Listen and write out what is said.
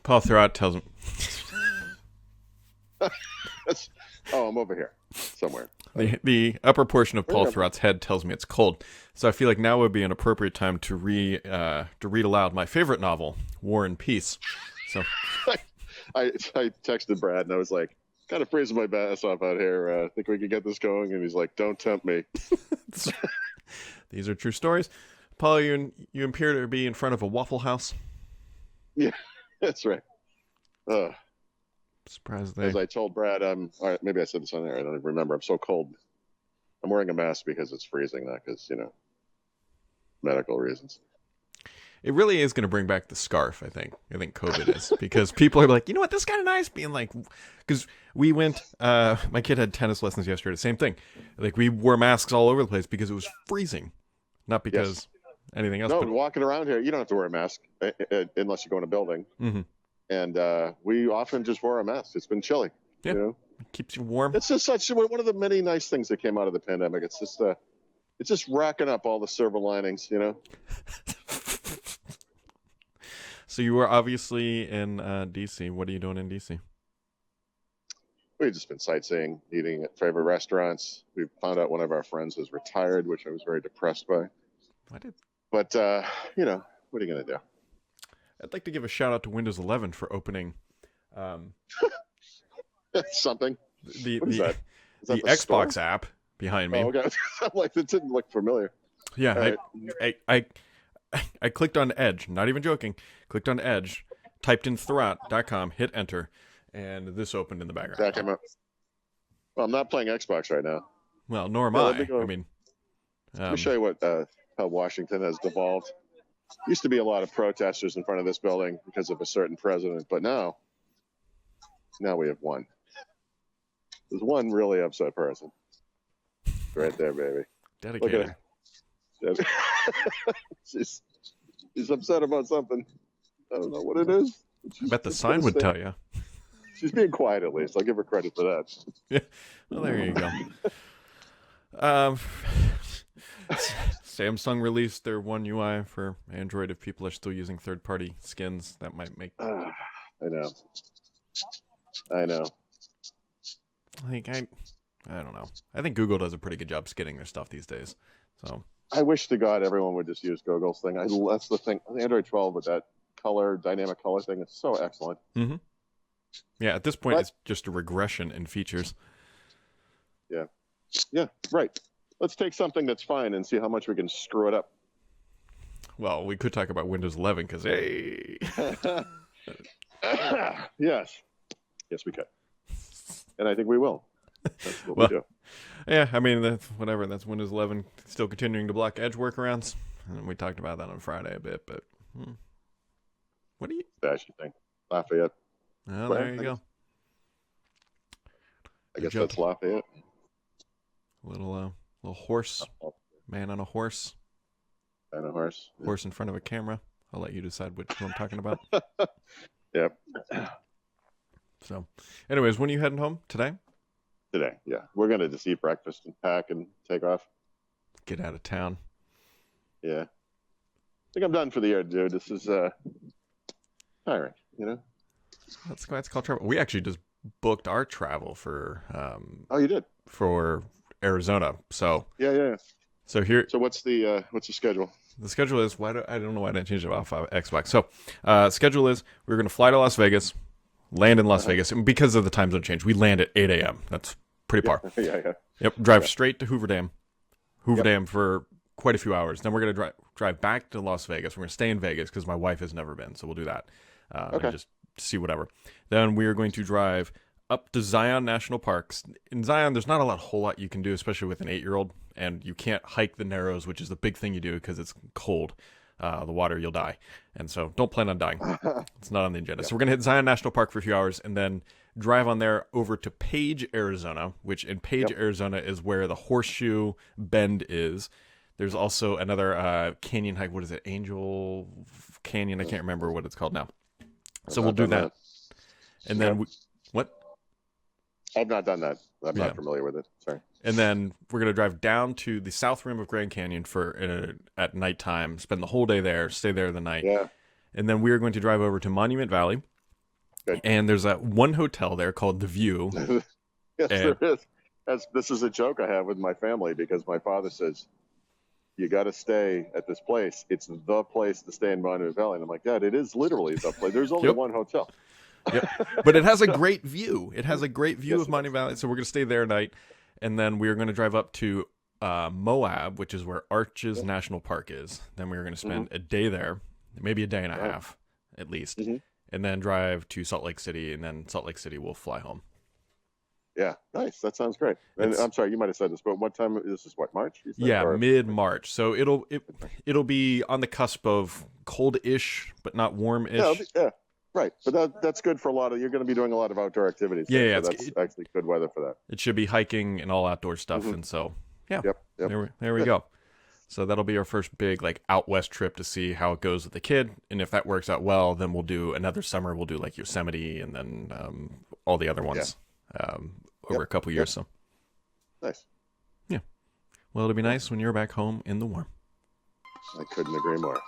Paul Thurrott tells me Oh, I'm over here somewhere. the upper portion of Paul Where am Thurrott's head tells me it's cold. So I feel like now would be an appropriate time to read aloud my favorite novel, War and Peace. So I? I texted Brad and I was like, kind of freezing my ass off out here. Think we can get this going? And he's like, don't tempt me. these are true stories. Paul, you appear to be in front of a Waffle House. Yeah, that's right. Uh, Surprised as they. I told Brad, all right, maybe I said this on there. I don't even remember. I'm so cold. I'm wearing a mask because it's freezing, not because, medical reasons. It really is going to bring back the scarf. I think COVID is because people are like, you know what, this is kind of nice. Being like, because we went. My kid had tennis lessons yesterday. Same thing. Like we wore masks all over the place because it was freezing, not because Yes. anything else. No, But walking around here, you don't have to wear a mask unless you go in a building. mhm. And we often just wear a mask. It's been chilly. Yeah. You know, It keeps you warm. it's just one of the many nice things that came out of the pandemic. It's just racking up all the silver linings. So you were obviously in DC. What are you doing in DC? We've just been sightseeing, eating at favorite restaurants. We found out one of our friends was retired, which I was very depressed by. I did. But what are you gonna do? I'd like to give a shout out to Windows 11 for opening Something. the What is the that? Is the that Xbox store? app behind me. Oh, okay. I'm like, it didn't look familiar. Yeah, All right. I clicked on Edge, not even joking. Clicked on Edge, typed in Thurrott.com, hit enter, and this opened in the background. That came up. Well, I'm not playing Xbox right now. Well, nor am Yeah, let I. me go. I mean, Let me show you what how Washington has devolved. Used to be a lot of protesters in front of this building because of a certain president, but now we have one. There's one really upset person. Right there, baby. Look dedicated. at her. She's upset about something. I don't know what it is. I bet the sign would tell you. She's being quiet at least. I'll give her credit for that. Yeah. Well, there you go. Um, Samsung released their One UI for Android. If people are still using third-party skins, that might make I know. like I don't know. I think Google does a pretty good job skinning their stuff these days. So I wish to God everyone would just use Google's thing. That's the thing. Android 12 with that dynamic color thing is so excellent. mm-hmm. Yeah, at this point, But- it's just a regression in features. Yeah, right. Let's take something that's fine and see how much we can screw it up. Well, we could talk about Windows 11 because hey, Yes, we could, and I think we will. That's what Well- we do. yeah. I mean, that's whatever. That's Windows 11 still continuing to block Edge workarounds, and we talked about that on Friday a bit. But what do you? Dashy thing, Lafayette. Oh, Well, there you go. I Good guess joke. that's Lafayette. Little horse man on a horse. And a horse. Horse in front of a camera. I'll let you decide which one I'm talking about. Yep. So, anyways, when are you heading home today? Today, yeah, we're gonna just eat breakfast and pack and take off. Get out of town. Yeah, I think I'm done for the year, dude. This is tiring. That's called travel. We actually just booked our travel Oh, you did? for Arizona. So Yeah. here So what's the schedule? the schedule is. I don't know why I didn't change it off of Xbox. So schedule is we're going to fly to Las Vegas, land in Las Vegas, and because of the time zone change, we land at 8 a.m. That's pretty par. Yeah. Yep. Drive straight to Hoover Dam. Dam for quite a few hours. Then we're going to drive back to Las Vegas. We're going to stay in Vegas because my wife has never been, so we'll do that. Okay. And just see whatever. Then we are going to drive up to Zion National Parks. In Zion, there's not a whole lot you can do, especially with an 8-year-old, and you can't hike the Narrows, which is the big thing you do because it's cold. The water, you'll die. And so don't plan on dying. It's not on the agenda. So we're going to hit Zion National Park for a few hours and then drive on there over to Page, Arizona, which in Page, Arizona is where the Horseshoe Bend is. There's also another canyon hike. What is it? Angel Canyon. I can't remember what it's called now. So we'll do that. And then what? I've not done that. I'm Yeah. not familiar with it. Sorry. And then we're going to drive down to the south rim of Grand Canyon at nighttime, spend the whole day there, stay there the night. Yeah. And then we are going to drive over to Monument Valley. Good. And there's that one hotel there called The View. Yes, And- there is. This is a joke I have with my family because my father says, you got to stay at this place. It's the place to stay in Monument Valley. And I'm like, Dad, it is literally the place. There's only Yep. one hotel. Yep. But it has a great view. It has a great view Yes, of it Monument Valley. So we're going to stay there tonight. And then we're going to drive up to Moab, which is where Arches National Park is. Then we're going to spend a day there, maybe a day and a half at least. And then drive to Salt Lake City. And then Salt Lake City we'll fly home. Yeah, nice. That sounds great. And I'm sorry, you might have said this, but what time? This is what, March? You said, Yeah, or- mid-March. So it'll be on the cusp of cold-ish, but not warm-ish. Yeah, right. But that's good for a lot of. You're going to be doing a lot of outdoor activities. Yeah, there, yeah, So that's actually good weather for that. It should be hiking and all outdoor stuff. And so, yeah, Yep. there we go. So that'll be our first big like out west trip to see how it goes with the kid. And if that works out well, then we'll do another summer. We'll do like Yosemite and then all the other ones over a couple years. So Nice. yeah. Well, it'll be nice when you're back home in the warm. I couldn't agree more.